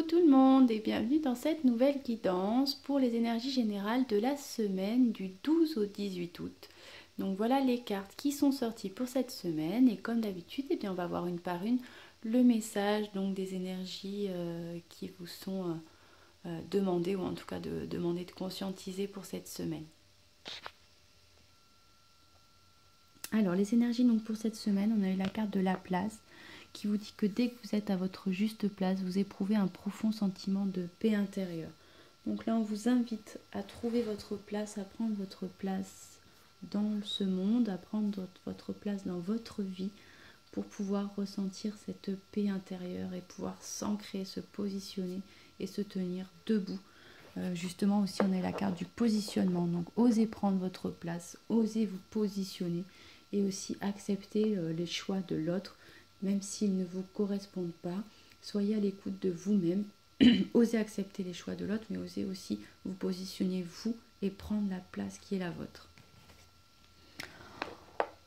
Coucou tout le monde et bienvenue dans cette nouvelle guidance pour les énergies générales de la semaine du 12 au 18 août. Donc voilà les cartes qui sont sorties pour cette semaine et comme d'habitude, on va voir une par une le message donc des énergies qui vous sont demandées ou en tout cas demandées de conscientiser pour cette semaine. Alors les énergies donc pour cette semaine, on a eu la carte de la place qui vous dit que dès que vous êtes à votre juste place, vous éprouvez un profond sentiment de paix intérieure. Donc là, on vous invite à trouver votre place, à prendre votre place dans ce monde, à prendre votre place dans votre vie pour pouvoir ressentir cette paix intérieure et pouvoir s'ancrer, se positionner et se tenir debout. Justement aussi, on a la carte du positionnement. Donc, osez prendre votre place, osez vous positionner et aussi accepter les choix de l'autre même s'ils ne vous correspondent pas. Soyez à l'écoute de vous-même, osez accepter les choix de l'autre, mais osez aussi vous positionner vous et prendre la place qui est la vôtre.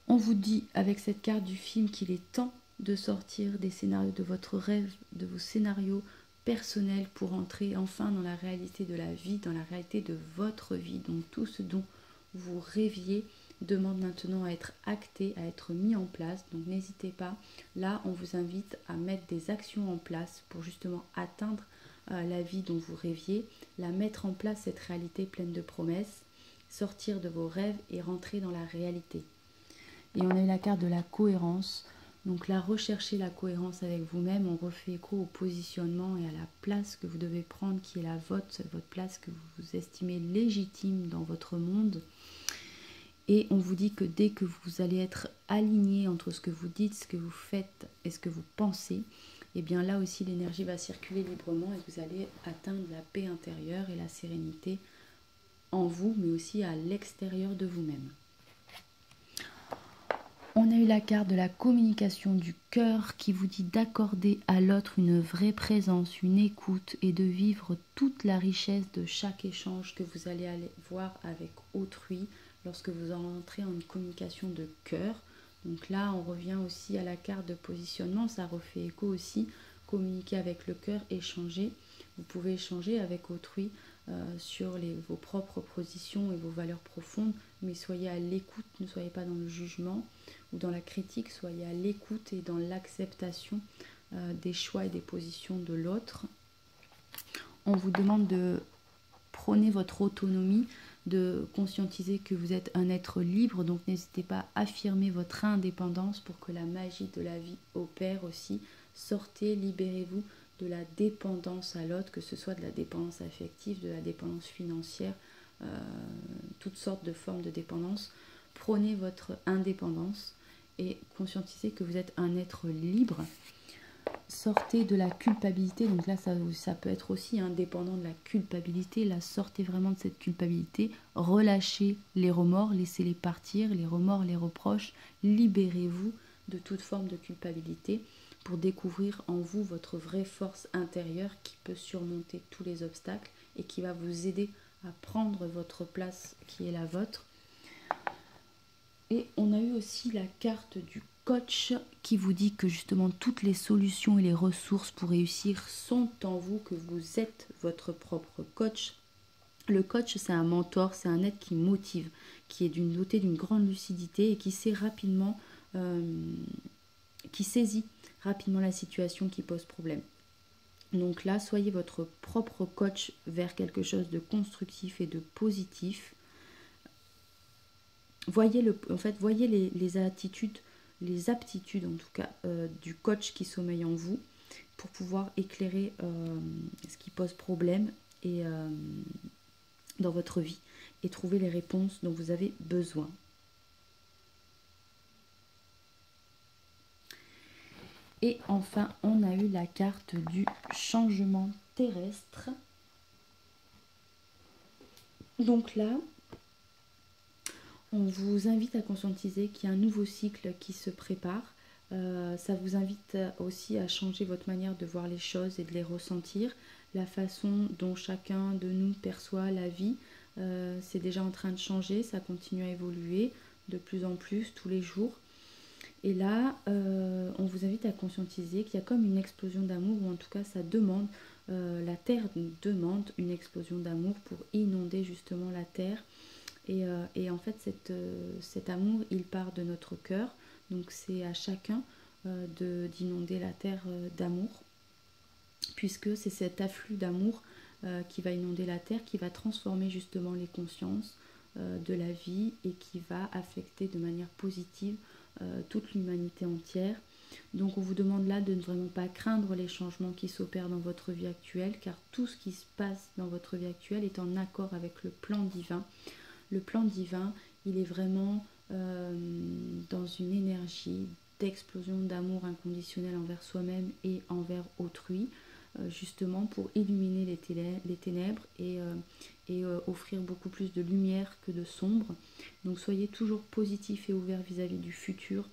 On vous dit avec cette carte du film qu'il est temps de sortir des scénarios de votre rêve, de vos scénarios personnels pour entrer enfin dans la réalité de la vie, dans la réalité de votre vie. Donc tout ce dont vous rêviez demande maintenant à être acté, à être mis en place. Donc n'hésitez pas. Là, on vous invite à mettre des actions en place pour justement atteindre la vie dont vous rêviez, la mettre en place, cette réalité pleine de promesses, sortir de vos rêves et rentrer dans la réalité. Et on a eu la carte de la cohérence. Donc là, recherchez la cohérence avec vous-même. On refait écho au positionnement et à la place que vous devez prendre, qui est la vôtre, votre place que vous estimez légitime dans votre monde. Et on vous dit que dès que vous allez être aligné entre ce que vous dites, ce que vous faites et ce que vous pensez, et bien là aussi l'énergie va circuler librement et vous allez atteindre la paix intérieure et la sérénité en vous, mais aussi à l'extérieur de vous-même. On a eu la carte de la communication du cœur qui vous dit d'accorder à l'autre une vraie présence, une écoute et de vivre toute la richesse de chaque échange que vous allez voir avec autrui lorsque vous entrez en une communication de cœur. Donc là, on revient aussi à la carte de positionnement, ça refait écho aussi, communiquer avec le cœur, échanger. Vous pouvez échanger avec autrui sur vos propres positions et vos valeurs profondes, mais soyez à l'écoute, ne soyez pas dans le jugement ou dans la critique, soyez à l'écoute et dans l'acceptation des choix et des positions de l'autre. On vous demande de prôner votre autonomie, de conscientiser que vous êtes un être libre, donc n'hésitez pas à affirmer votre indépendance pour que la magie de la vie opère aussi. Sortez, libérez-vous de la dépendance à l'autre, que ce soit de la dépendance affective, de la dépendance financière, toutes sortes de formes de dépendance. Prônez votre indépendance et conscientisez que vous êtes un être libre. Sortez de la culpabilité, donc là ça peut être aussi indépendant de la culpabilité, là sortez vraiment de cette culpabilité, relâchez les remords, laissez-les partir, les remords, les reproches, libérez-vous de toute forme de culpabilité pour découvrir en vous votre vraie force intérieure qui peut surmonter tous les obstacles et qui va vous aider à prendre votre place qui est la vôtre. Et on a eu aussi la carte du coach qui vous dit que justement toutes les solutions et les ressources pour réussir sont en vous, que vous êtes votre propre coach. Le coach, c'est un mentor, c'est un être qui motive, qui est doté d'une grande lucidité et qui sait rapidement, qui saisit rapidement la situation qui pose problème. Donc là, soyez votre propre coach vers quelque chose de constructif et de positif. Voyez les attitudes, les aptitudes en tout cas du coach qui sommeille en vous pour pouvoir éclairer ce qui pose problème et dans votre vie et trouver les réponses dont vous avez besoin. Et enfin, on a eu la carte du changement terrestre. Donc là, on vous invite à conscientiser qu'il y a un nouveau cycle qui se prépare. Ça vous invite aussi à changer votre manière de voir les choses et de les ressentir. La façon dont chacun de nous perçoit la vie, c'est déjà en train de changer, ça continue à évoluer de plus en plus tous les jours. Et là, on vous invite à conscientiser qu'il y a comme une explosion d'amour, ou en tout cas ça demande, la Terre demande une explosion d'amour pour inonder justement la Terre. Et en fait, cet amour, il part de notre cœur. Donc c'est à chacun d'inonder la Terre d'amour, puisque c'est cet afflux d'amour qui va inonder la Terre, qui va transformer justement les consciences de la vie et qui va affecter de manière positive toute l'humanité entière. Donc on vous demande là de ne vraiment pas craindre les changements qui s'opèrent dans votre vie actuelle, car tout ce qui se passe dans votre vie actuelle est en accord avec le plan divin. Le plan divin, il est vraiment dans une énergie d'explosion d'amour inconditionnel envers soi-même et envers autrui, justement pour illuminer les ténèbres et offrir beaucoup plus de lumière que de sombre. Donc soyez toujours positif et ouvert vis-à-vis du futur.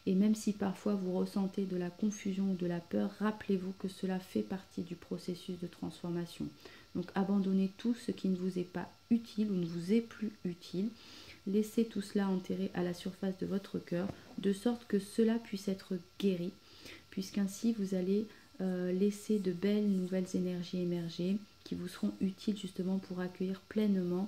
Et même si parfois vous ressentez de la confusion ou de la peur, rappelez-vous que cela fait partie du processus de transformation. Donc abandonnez tout ce qui ne vous est pas utile ou ne vous est plus utile. Laissez tout cela enterrer à la surface de votre cœur, de sorte que cela puisse être guéri, puisqu'ainsi vous allez laisser de belles nouvelles énergies émerger qui vous seront utiles justement pour accueillir pleinement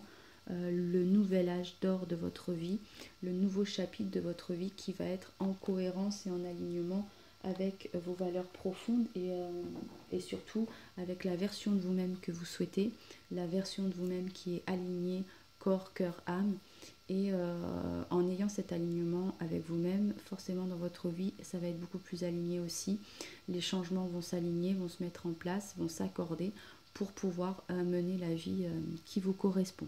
le nouvel âge d'or de votre vie, le nouveau chapitre de votre vie qui va être en cohérence et en alignement avec vos valeurs profondes et surtout avec la version de vous-même que vous souhaitez, la version de vous-même qui est alignée corps, cœur, âme. Et en ayant cet alignement avec vous-même, forcément dans votre vie, ça va être beaucoup plus aligné aussi. Les changements vont s'aligner, vont se mettre en place, vont s'accorder pour pouvoir mener la vie qui vous correspond.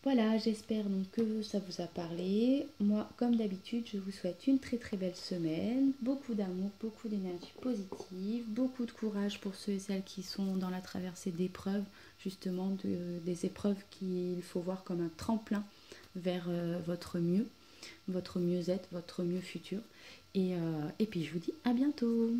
Voilà, j'espère donc que ça vous a parlé. Moi, comme d'habitude, je vous souhaite une très très belle semaine, beaucoup d'amour, beaucoup d'énergie positive, beaucoup de courage pour ceux et celles qui sont dans la traversée d'épreuves, justement des épreuves qu'il faut voir comme un tremplin vers votre mieux, votre mieux-être, votre mieux futur. Et puis je vous dis à bientôt.